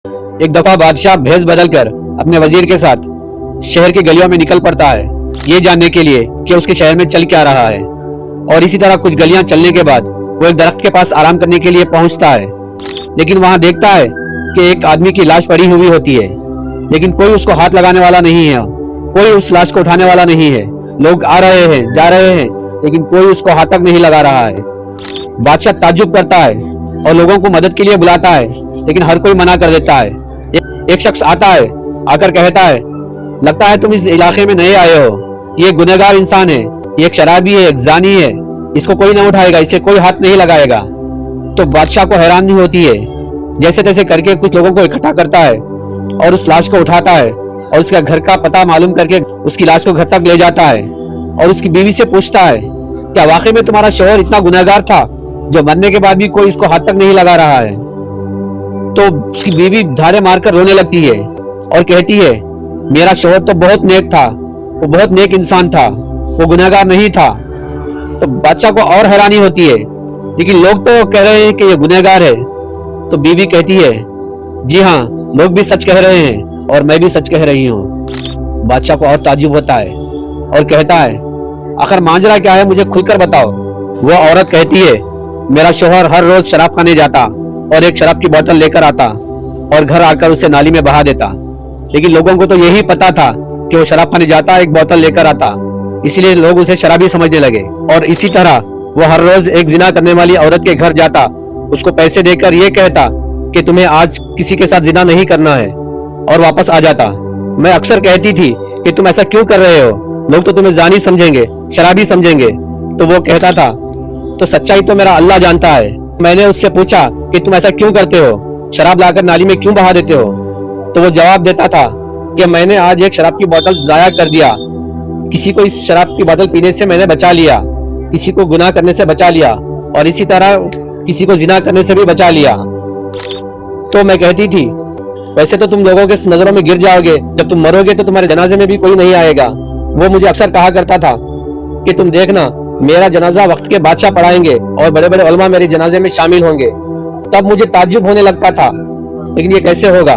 ایک دفعہ بادشاہ بھیس بدل کر اپنے وزیر کے ساتھ شہر کی گلیوں میں نکل پڑتا ہے یہ جاننے کے لیے کہ اس کے شہر میں چل کیا رہا ہے، اور اسی طرح کچھ گلیاں چلنے کے بعد وہ ایک درخت کے پاس آرام کرنے کے لیے پہنچتا ہے، لیکن وہاں دیکھتا ہے کہ ایک آدمی کی لاش پڑی ہوئی ہوتی ہے، لیکن کوئی اس کو ہاتھ لگانے والا نہیں ہے، کوئی اس لاش کو اٹھانے والا نہیں ہے۔ لوگ آ رہے ہیں جا رہے ہیں لیکن کوئی اس کو ہاتھ تک نہیں لگا رہا ہے۔ بادشاہ تعجب کرتا ہے اور لوگوں کو مدد کے لیے بلاتا ہے، لیکن ہر کوئی منع کر دیتا ہے۔ ایک شخص آتا ہے، آ کر کہتا ہے لگتا ہے تم اس علاقے میں نئے آئے ہو، یہ گنہگار انسان ہے، یہ ایک شرابی ہے، ایک زانی ہے، اس کو کوئی نہ اٹھائے گا، اسے کوئی ہاتھ نہیں لگائے گا۔ تو بادشاہ کو حیرانی ہوتی ہے، جیسے تیسے کر کے کچھ لوگوں کو اکٹھا کرتا ہے اور اس لاش کو اٹھاتا ہے اور اس کا گھر کا پتہ معلوم کر کے اس کی لاش کو گھر تک لے جاتا ہے اور اس کی بیوی سے پوچھتا ہے کیا واقعی میں تمہارا شوہر اتنا گنہگار تھا جو مرنے کے بعد بھی کوئی اس کو ہاتھ تک نہیں لگا رہا ہے؟ تو اس کی بیوی دھارے مار کر رونے لگتی ہے اور کہتی ہے میرا شوہر تو بہت نیک تھا، وہ بہت نیک انسان تھا، وہ گنہگار نہیں تھا۔ تو بادشاہ کو اور حیرانی ہوتی ہے، لیکن لوگ تو کہہ رہے ہیں کہ یہ گنہگار ہے۔ تو بیوی کہتی ہے جی ہاں، لوگ بھی سچ کہہ رہے ہیں اور میں بھی سچ کہہ رہی ہوں۔ بادشاہ کو اور تعجب ہوتا ہے اور کہتا ہے آخر ماجرا کیا ہے، مجھے کھل کر بتاؤ۔ وہ عورت کہتی ہے میرا شوہر ہر روز شراب کھانے جاتا اور ایک شراب کی بوتل لے کر آتا اور گھر آ کر اسے نالی میں بہا دیتا، لیکن لوگوں کو تو یہی پتا تھا کہ وہ شراب کھانے جاتا ایک بوتل لے کر آتا، اسی لیے لوگ اسے شرابی سمجھنے لگے۔ اور اسی طرح وہ ہر روز ایک زنا کرنے والی عورت کے گھر جاتا، اس کو پیسے دے کر یہ کہتا کہ تمہیں آج کسی کے ساتھ زنا نہیں کرنا ہے، اور واپس آ جاتا۔ میں اکثر کہتی تھی کہ تم ایسا کیوں کر رہے ہو، لوگ تو تمہیں زانی سمجھیں گے، شرابی سمجھیں گے۔ تو وہ کہتا تھا تو سچائی تو میرا اللہ جانتا ہے۔ میں نے اس سے پوچھا کہ تم ایسا کیوں کرتے ہو، شراب لا کر نالی میں کیوں بہا دیتے ہو؟ تو وہ جواب دیتا تھا کہ میں نے آج ایک شراب کی بوتل ضائع کر دیا، کسی کو اس شراب کی بوتل پینے سے میں نے بچا لیا، کسی کو گناہ کرنے سے بچا لیا، اور اسی طرح کسی کو زنا کرنے سے بھی بچا لیا۔ تو میں کہتی تھی ویسے تو تم لوگوں کے نظروں میں گر جاؤ گے، جب تم مرو گے تو تمہارے جنازے میں بھی کوئی نہیں آئے گا۔ وہ مجھے اکثر کہا کرتا تھا کہ تم دیکھنا میرا جنازہ وقت کے بادشاہ پڑھائیں گے اور بڑے بڑے علماء میرے جنازے میں شامل ہوں گے۔ تب مجھے تعجب ہونے لگتا تھا لیکن یہ کیسے ہوگا،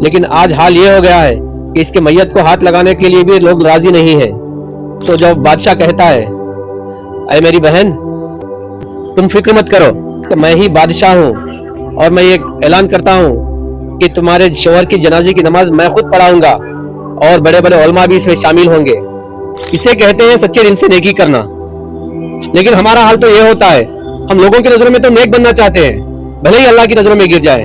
لیکن آج حال یہ ہو گیا ہے کہ اس کے میت کو ہاتھ لگانے کے لیے بھی لوگ راضی نہیں ہیں۔ تو جب بادشاہ کہتا ہے اے میری بہن تم فکر مت کرو کہ میں ہی بادشاہ ہوں، اور میں یہ اعلان کرتا ہوں کہ تمہارے شوہر کی جنازے کی نماز میں خود پڑھاؤں گا اور بڑے بڑے علماء بھی اس میں شامل ہوں گے۔ اسے کہتے ہیں سچے دل سے نیکی کرنا۔ لیکن ہمارا حال تو یہ ہوتا ہے، ہم لوگوں کی نظروں میں تو نیک بننا چاہتے ہیں، بھلے ہی اللہ کی نظروں میں گر جائے۔